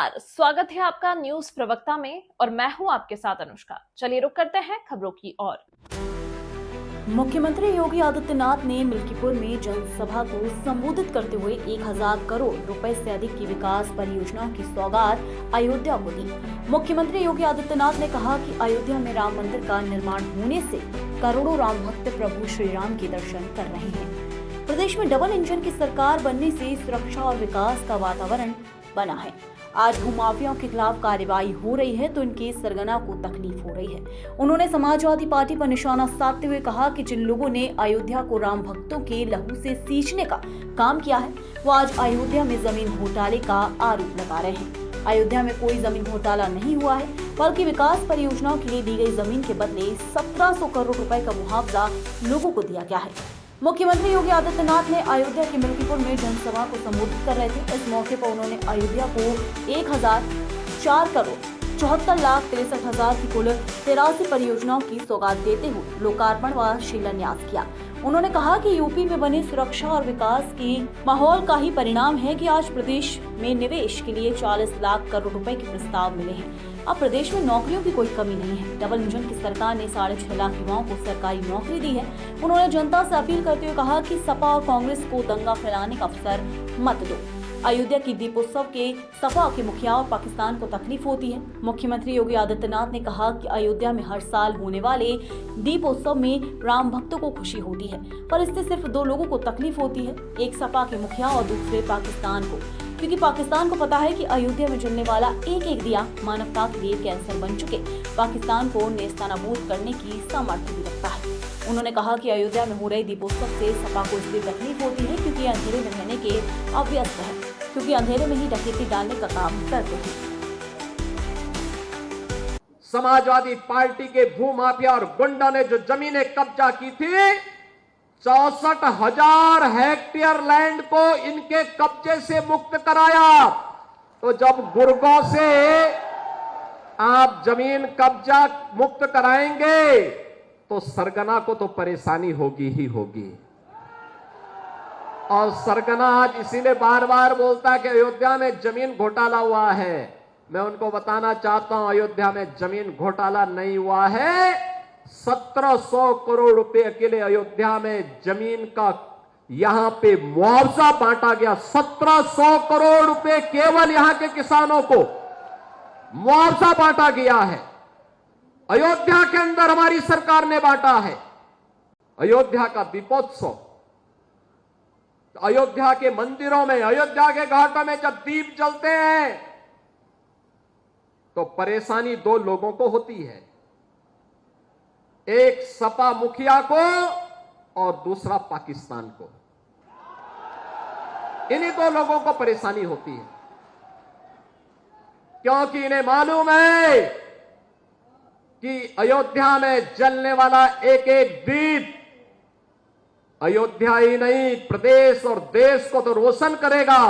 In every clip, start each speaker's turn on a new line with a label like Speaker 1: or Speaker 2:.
Speaker 1: नमस्कार, स्वागत है आपका न्यूज प्रवक्ता में और मैं हूं आपके साथ अनुष्का। चलिए रुक करते हैं खबरों की ओर।
Speaker 2: मुख्यमंत्री योगी आदित्यनाथ ने मिल्कीपुर में जनसभा को संबोधित करते हुए 1000 करोड़ रुपए से अधिक की विकास परियोजनाओं की सौगात अयोध्या को दी। मुख्यमंत्री योगी आदित्यनाथ ने कहा कि अयोध्या में राम मंदिर का निर्माण होने से करोड़ों राम भक्त प्रभु श्री राम के दर्शन कर रहे हैं। प्रदेश में डबल इंजन की सरकार बनने से सुरक्षा और विकास का वातावरण बना है। आज भूमाफियाओं के खिलाफ कार्रवाई हो रही है तो इनके सरगना को तकलीफ हो रही है। उन्होंने समाजवादी पार्टी पर निशाना साधते हुए कहा कि जिन लोगों ने अयोध्या को राम भक्तों के लहू से सींचने का काम किया है वो आज अयोध्या में जमीन घोटाले का आरोप लगा रहे हैं। अयोध्या में कोई जमीन घोटाला नहीं हुआ है, बल्कि विकास परियोजनाओं के लिए दी गई जमीन के बदले 1700 करोड़ रुपए का मुआवजा लोगों को दिया गया है। मुख्यमंत्री योगी आदित्यनाथ ने अयोध्या के मिल्कीपुर में जनसभा को संबोधित कर रहे थे। इस मौके पर उन्होंने अयोध्या को 1004 करोड़ 74,63,000 की कुल 83 परियोजनाओं की सौगात देते हुए लोकार्पण व शिलान्यास किया। उन्होंने कहा कि यूपी में बने सुरक्षा और विकास के माहौल का ही परिणाम है कि आज प्रदेश में निवेश के लिए 40 लाख करोड़ रुपए के प्रस्ताव मिले हैं। अब प्रदेश में नौकरियों की कोई कमी नहीं है। डबल इंजन की सरकार ने 6.5 लाख युवाओं को सरकारी नौकरी दी है। उन्होंने जनता से अपील करते हुए कहा कि सपा और कांग्रेस को दंगा फैलाने का अवसर मत दो। अयोध्या की दीपोत्सव के सपा के मुखिया और पाकिस्तान को तकलीफ होती है। मुख्यमंत्री योगी आदित्यनाथ ने कहा कि अयोध्या में हर साल होने वाले दीपोत्सव में राम भक्तों को खुशी होती है, पर इससे सिर्फ दो लोगों को तकलीफ होती है, एक सपा के मुखिया और दूसरे पाकिस्तान को, क्योंकि पाकिस्तान को पता है कि अयोध्या में जलने वाला एक एक दिया मानवता के लिए कैंसर बन चुके पाकिस्तान को नेस्तनाबूद करने की सामर्थ्य भी रखता है। उन्होंने कहा कि अयोध्या में हो रहे दीपोत्सव से सपा को इसलिए तकलीफ होती है क्योंकि अंधेरे में रहने के अभ्यस्त है, क्योंकि अंधेरे में ही डकैती डालने का काम करते हैं।
Speaker 3: समाजवादी पार्टी के भूमाफिया और गुंडों ने जो जमीनें कब्जा की थी, 64,000 हेक्टेयर लैंड को इनके कब्जे से मुक्त कराया। तो जब गुर्गों से आप जमीन कब्जा मुक्त कराएंगे तो सरगना को तो परेशानी होगी ही होगी। और सरगना आज इसीलिए बार बार बोलता है कि अयोध्या में जमीन घोटाला हुआ है। मैं उनको बताना चाहता हूं, अयोध्या में जमीन घोटाला नहीं हुआ है। 1700 करोड़ रुपए के लिए अयोध्या में जमीन का यहां पे मुआवजा बांटा गया। 1700 करोड़ रुपए केवल यहां के किसानों को मुआवजा बांटा गया है। अयोध्या के अंदर हमारी सरकार ने बांटा है। अयोध्या का दीपोत्सव, अयोध्या के मंदिरों में, अयोध्या के घाटों में जब दीप जलते हैं तो परेशानी दो लोगों को होती है, एक सपा मुखिया को और दूसरा पाकिस्तान को। इन्हीं दो लोगों को परेशानी होती है, क्योंकि इन्हें मालूम है कि अयोध्या में जलने वाला एक एक दीप अयोध्या ही नहीं प्रदेश और देश को तो रोशन करेगा,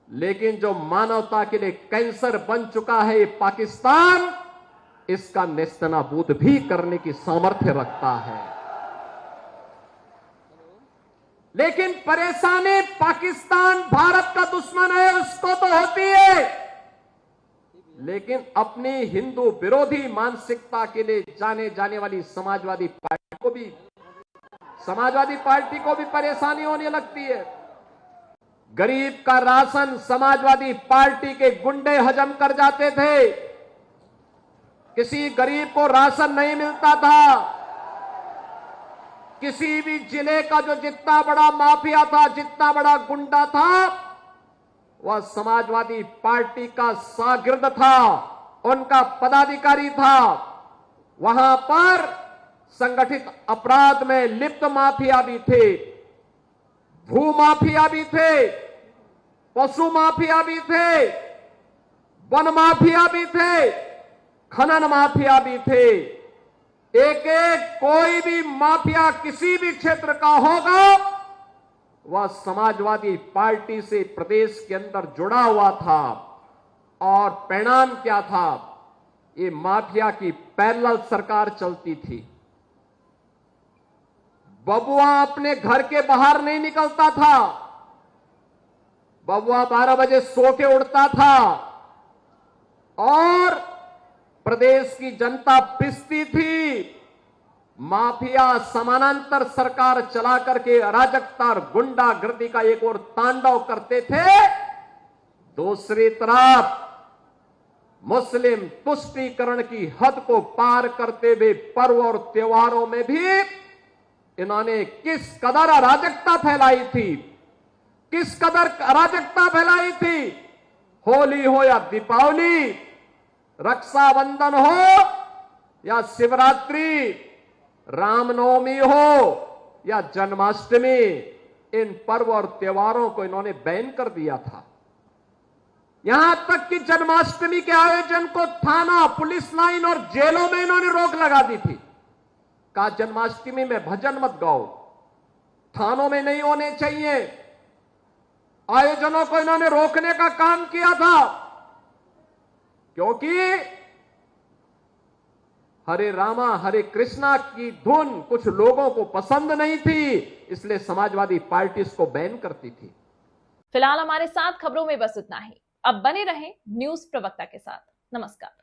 Speaker 3: लेकिन जो मानवता के लिए कैंसर बन चुका है ये पाकिस्तान, इसका नेस्तनाबूद भी करने की सामर्थ्य रखता है। लेकिन परेशानी पाकिस्तान भारत का दुश्मन है उसको तो होती है, लेकिन अपनी हिंदू विरोधी मानसिकता के लिए जाने जाने वाली समाजवादी पार्टी को भी परेशानी होने लगती है। गरीब का राशन समाजवादी पार्टी के गुंडे हजम कर जाते थे। किसी गरीब को राशन नहीं मिलता था। किसी भी जिले का जो जितना बड़ा माफिया था, जितना बड़ा गुंडा था, वह समाजवादी पार्टी का शागिर्द था, उनका पदाधिकारी था। वहां पर संगठित अपराध में लिप्त माफिया भी थे, भू माफिया भी थे, पशु माफिया भी थे, वन माफिया भी थे, खनन माफिया भी थे। एक एक कोई भी माफिया किसी भी क्षेत्र का होगा वह समाजवादी पार्टी से प्रदेश के अंदर जुड़ा हुआ था। और परिणाम क्या था? ये माफिया की पैरेलल सरकार चलती थी। बबुआ अपने घर के बाहर नहीं निकलता था। बबुआ 12 बजे सो के उठता था, और प्रदेश की जनता पिसती थी। माफिया समानांतर सरकार चला करके अराजकता और गुंडागर्दी का एक और तांडव करते थे। दूसरी तरफ मुस्लिम तुष्टीकरण की हद को पार करते हुए पर्व और त्योहारों में भी इन्होंने किस कदर अराजकता फैलाई थी, किस कदर अराजकता फैलाई थी। होली हो या दीपावली, रक्षाबंधन हो या शिवरात्रि, रामनवमी हो या जन्माष्टमी, इन पर्व और त्योहारों को इन्होंने बैन कर दिया था। यहां तक कि जन्माष्टमी के आयोजन को थाना, पुलिस लाइन और जेलों में इन्होंने रोक लगा दी थी। कहा जन्माष्टमी में भजन मत गाओ, थानों में नहीं होने चाहिए। आयोजनों को इन्होंने रोकने का काम किया था, क्योंकि हरे रामा हरे कृष्णा की धुन कुछ लोगों को पसंद नहीं थी, इसलिए समाजवादी पार्टी इसको बैन करती थी।
Speaker 1: फिलहाल हमारे साथ खबरों में बस इतना ही। अब बने रहें न्यूज प्रवक्ता के साथ। नमस्कार।